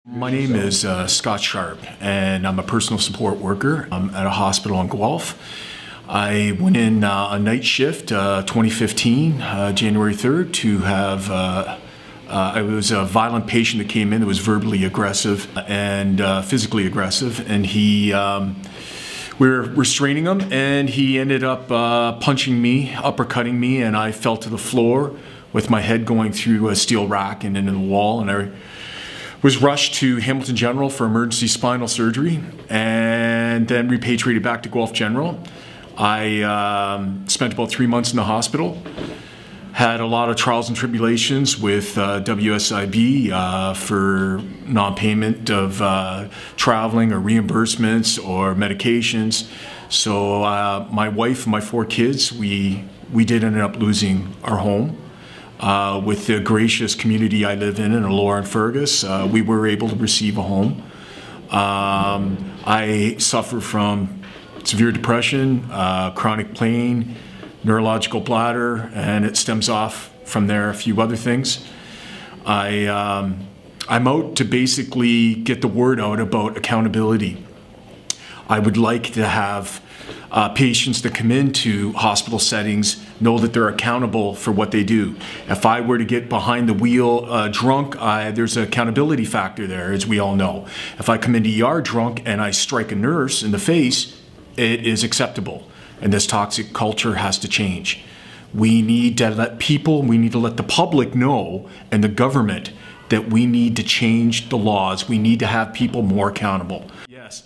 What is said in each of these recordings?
My name is Scott Sharp, and I'm a personal support worker. I'm at a hospital in Guelph. I went in a night shift 2015, January 3rd, to have it was a violent patient that came in that was verbally aggressive and physically aggressive, and we were restraining him, and he ended up punching me, uppercutting me, and I fell to the floor with my head going through a steel rack and into the wall, and I was rushed to Hamilton General for emergency spinal surgery and then repatriated back to Guelph General. I spent about 3 months in the hospital, had a lot of trials and tribulations with WSIB for non-payment of traveling or reimbursements or medications. So my wife and my 4 kids, we did end up losing our home. With the gracious community I live in Lower and Fergus, we were able to receive a home. I suffer from severe depression, chronic pain, neurological bladder, and it stems off from there a few other things. I'm out to basically get the word out about accountability. I would like to have patients that come into hospital settings know that they're accountable for what they do. If I were to get behind the wheel drunk, there's an accountability factor there, as we all know. If I come into ER drunk and I strike a nurse in the face, it is acceptable. And this toxic culture has to change. We need to let the public know, and the government, that we need to change the laws. We need to have people more accountable. Yes.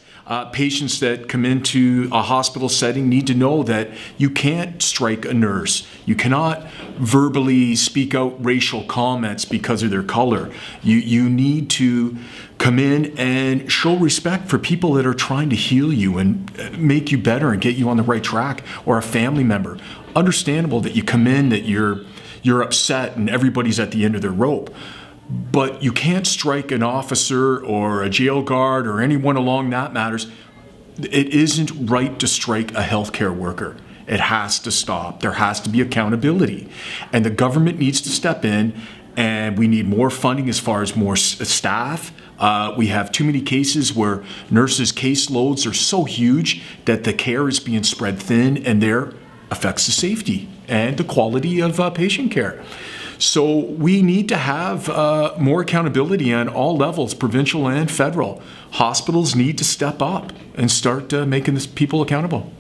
Patients that come into a hospital setting need to know that you can't strike a nurse. You cannot verbally speak out racial comments because of their color. You need to come in and show respect for people that are trying to heal you and make you better and get you on the right track, or a family member. Understandable that you come in, that you're upset and everybody's at the end of their rope. But you can't strike an officer or a jail guard or anyone along that matters. It isn't right to strike a healthcare worker. It has to stop. There has to be accountability. And the government needs to step in, and we need more funding as far as more staff. We have too many cases where nurses' caseloads are so huge that the care is being spread thin, and there affects the safety and the quality of patient care. So we need to have more accountability on all levels, provincial and federal. Hospitals need to step up and start making people accountable.